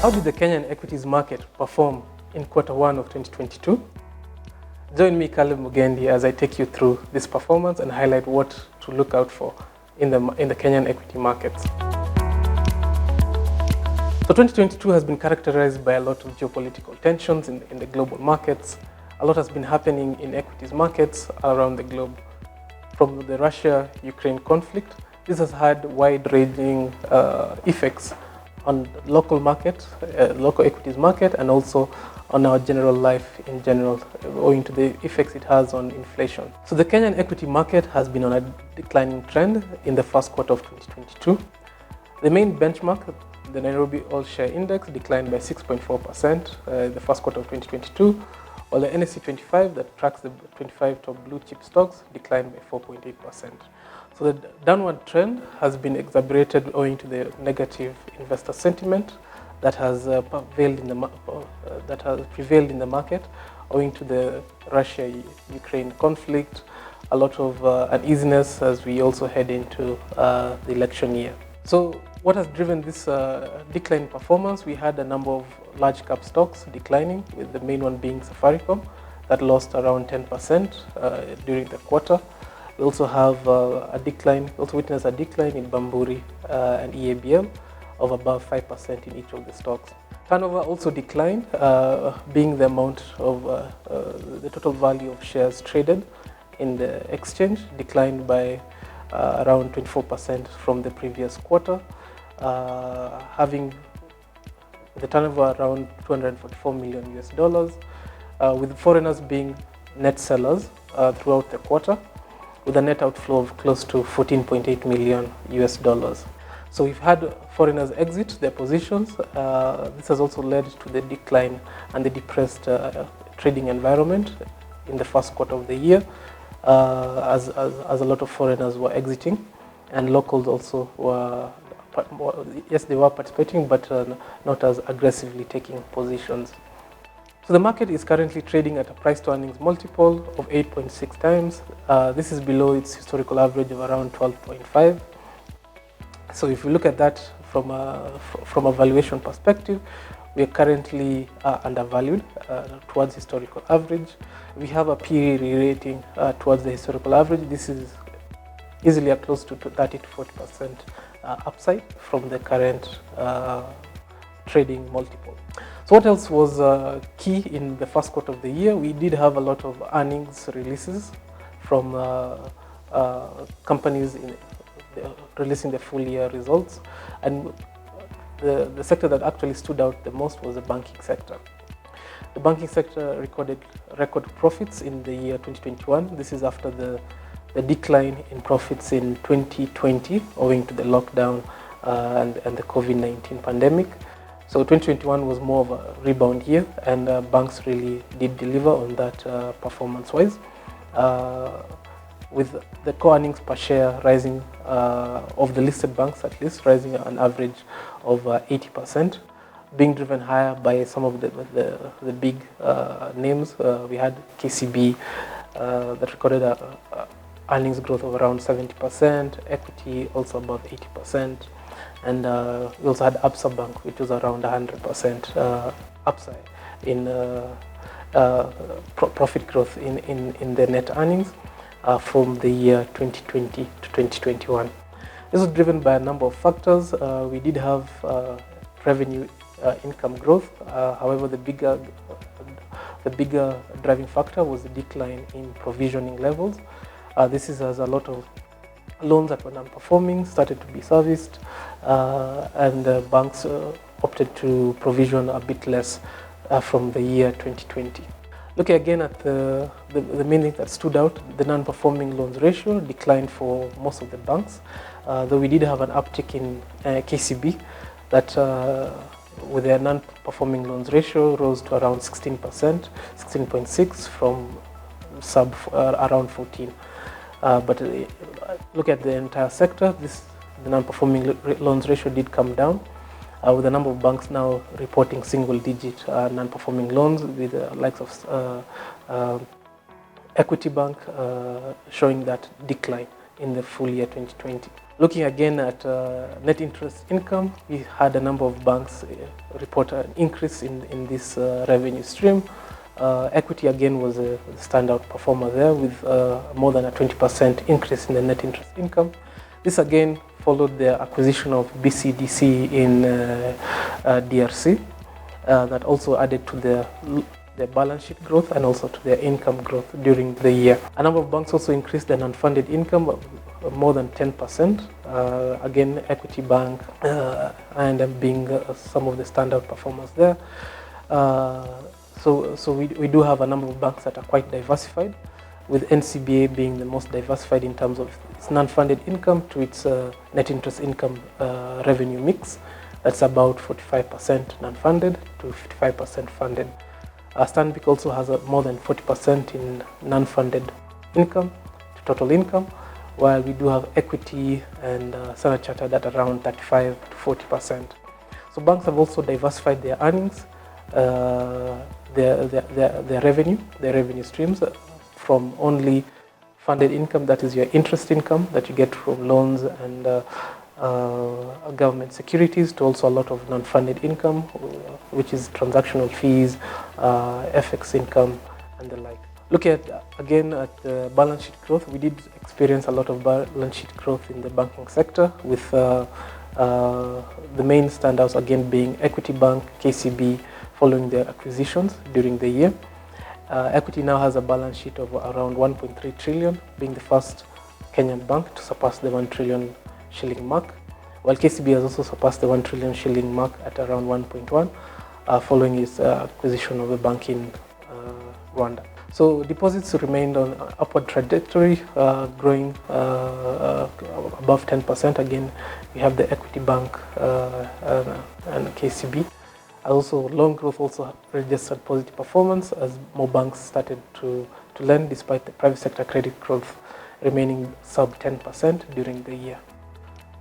How did the Kenyan equities market perform in Q1 of 2022? Join me, Caleb Mugendi, as I take you through this performance and highlight what to look out for in the Kenyan equity markets. So 2022 has been characterized by a lot of geopolitical tensions in the global markets. A lot has been happening in equities markets around the globe. From the Russia-Ukraine conflict, this has had wide-ranging effects on the local market, local equities market, and also on our general life in general, owing to the effects it has on inflation. So the Kenyan equity market has been on a declining trend in the first quarter of 2022. The main benchmark, the Nairobi All-Share Index, declined by 6.4% the first quarter of 2022, while the NSE 25, that tracks the 25 top blue chip stocks, declined by 4.8%. So the downward trend has been exacerbated owing to the negative investor sentiment that has prevailed in the market, owing to the Russia-Ukraine conflict, a lot of uneasiness as we also head into the election year. So what has driven this decline in performance? We had a number of large cap stocks declining, with the main one being Safaricom, that lost around 10% during the quarter. We also have witnessed a decline in Bamburi and EABL of above 5% in each of the stocks. Turnover also declined, being the amount of the total value of shares traded in the exchange declined by around 24% from the previous quarter, having the turnover around $244 million, with foreigners being net sellers throughout the quarter, with a net outflow of close to $14.8 million. So we've had foreigners exit their positions. This has also led to the decline and the depressed trading environment in the first quarter of the year, as a lot of foreigners were exiting, and locals also were, yes, they were participating, but not as aggressively taking positions. So the market is currently trading at a price to earnings multiple of 8.6 times. This is below its historical average of around 12.5. So if we look at that from a valuation perspective, we are currently undervalued towards historical average. We have a PE re-rating towards the historical average. This is easily a close to 30 to 40% upside from the current trading multiple. So what else was key in the first quarter of the year? We did have a lot of earnings releases from companies releasing the full year results, and the sector that actually stood out the most was the banking sector. The banking sector recorded record profits in the year 2021. This is after the decline in profits in 2020 owing to the lockdown and the COVID-19 pandemic. So 2021 was more of a rebound year, and banks really did deliver on that performance-wise, with the core earnings per share rising, of the listed banks at least, rising an average of 80%, being driven higher by some of the big names. We had KCB that recorded a earnings growth of around 70%, equity also above 80%. And we also had Absa Bank, which was around 100% upside in profit growth in the net earnings from the year 2020 to 2021. This was driven by a number of factors. We did have revenue income growth. However, the bigger driving factor was the decline in provisioning levels. This is as a lot of loans that were non-performing started to be serviced, and banks opted to provision a bit less from the year 2020. Looking again at the main thing that stood out, the non-performing loans ratio declined for most of the banks, though we did have an uptick in KCB that with their non-performing loans ratio rose to around 16%, 16.6 from around 14. But look at the entire sector, the non-performing loans ratio did come down, with a number of banks now reporting single-digit non-performing loans, with the likes of Equity Bank showing that decline in the full year 2020. Looking again at net interest income, we had a number of banks report an increase in this revenue stream. Equity again was a standout performer there with more than a 20% increase in the net interest income. This again followed the acquisition of BCDC in DRC that also added to their balance sheet growth and also to their income growth during the year. A number of banks also increased their non-funded income more than 10%. Again, Equity Bank and being some of the standout performers there. So we do have a number of banks that are quite diversified, with NCBA being the most diversified in terms of its non-funded income to its net interest income revenue mix. That's about 45% non-funded to 55% funded. Stanbic also has more than 40% in non-funded income to total income, while we do have Equity and Standard Chartered at around 35 to 40%. So banks have also diversified their earnings, their revenue streams from only funded income, that is your interest income that you get from loans and government securities, to also a lot of non-funded income, which is transactional fees, FX income, and the like. Looking again at the balance sheet growth, we did experience a lot of balance sheet growth in the banking sector, with the main standouts again being Equity Bank, KCB, following their acquisitions during the year. Equity now has a balance sheet of around 1.3 trillion, being the first Kenyan bank to surpass the 1 trillion shilling mark, while KCB has also surpassed the 1 trillion shilling mark at around 1.1, following its acquisition of a bank in Rwanda. So deposits remained on upward trajectory, growing above 10%. Again, we have the Equity Bank and KCB. Also, loan growth also registered positive performance as more banks started to lend, despite the private sector credit growth remaining sub 10% during the year.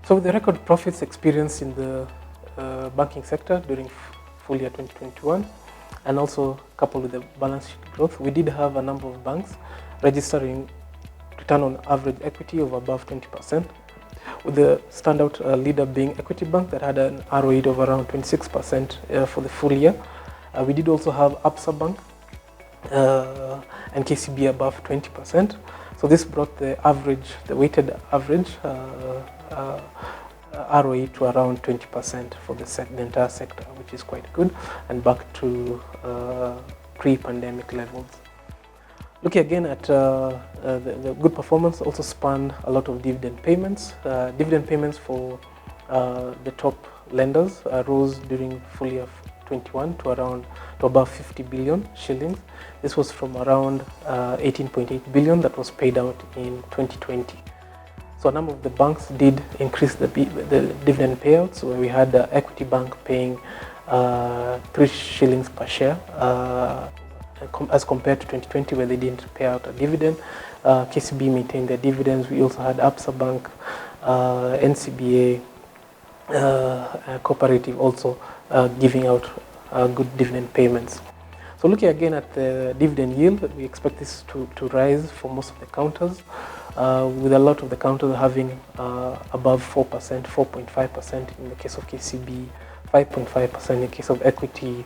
So with the record profits experienced in the banking sector during full year 2021, and also coupled with the balance sheet growth, we did have a number of banks registering return on average equity of above 20%, with the standout leader being Equity Bank that had an ROE of around 26% for the full year. We did also have Absa Bank and KCB above 20%. So this brought the weighted average ROE to around 20% for the entire sector, which is quite good, and back to pre-pandemic levels. Looking again at the good performance also spanned a lot of dividend payments. Dividend payments for the top lenders rose during full year 21 to above 50 billion shillings. This was from around 18.8 billion that was paid out in 2020. So a number of the banks did increase the dividend payouts, where we had Equity Bank paying 3 shillings per share as compared to 2020, where they didn't pay out a dividend. KCB maintained their dividends. We also had Absa Bank, NCBA, Cooperative also giving out good dividend payments. So looking again at the dividend yield, we expect this to rise for most of the counters, with a lot of the counters having above 4%, 4.5% in the case of KCB, 5.5% in the case of Equity,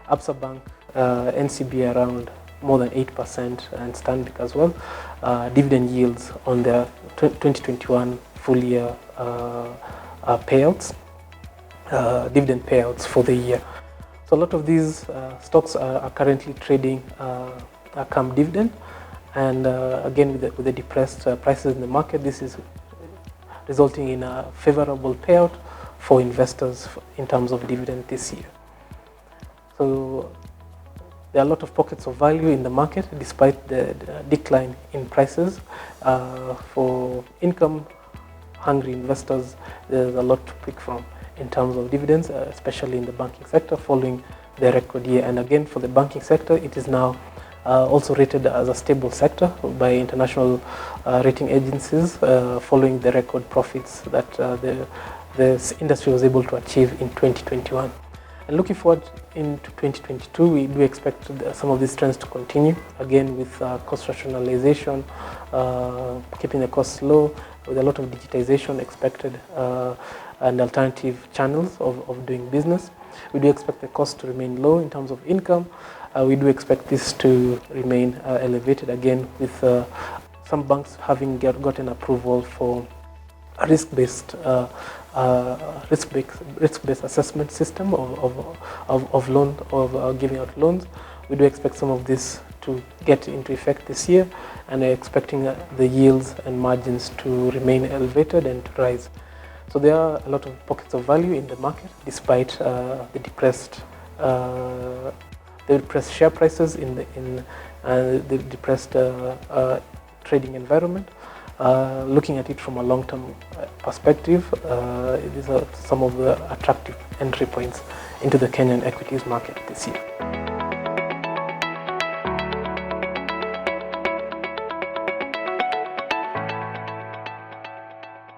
Absa Bank, NCB around more than 8%, and Stanbic as well. Dividend yields on their 2021 full year payouts, dividend payouts for the year. So a lot of these stocks are currently trading come dividend, and again with the depressed prices in the market, this is resulting in a favorable payout for investors in terms of dividend this year. So there are a lot of pockets of value in the market despite the decline in prices. For income-hungry investors, there's a lot to pick from in terms of dividends, especially in the banking sector following the record year. And again, for the banking sector, it is now also rated as a stable sector by international rating agencies following the record profits that the industry was able to achieve in 2021. And looking forward into 2022, we do expect some of these trends to continue, again with cost rationalization, keeping the costs low, with a lot of digitization expected and alternative channels of doing business. We do expect the cost to remain low in terms of income. We do expect this to remain elevated, again with some banks having gotten approval for a risk-based assessment system of loan, of giving out loans. We do expect some of this to get into effect this year, and are expecting the yields and margins to remain elevated and to rise. So there are a lot of pockets of value in the market, despite the depressed share prices in the depressed trading environment. Looking at it from a long-term perspective, these are some of the attractive entry points into the Kenyan equities market this year.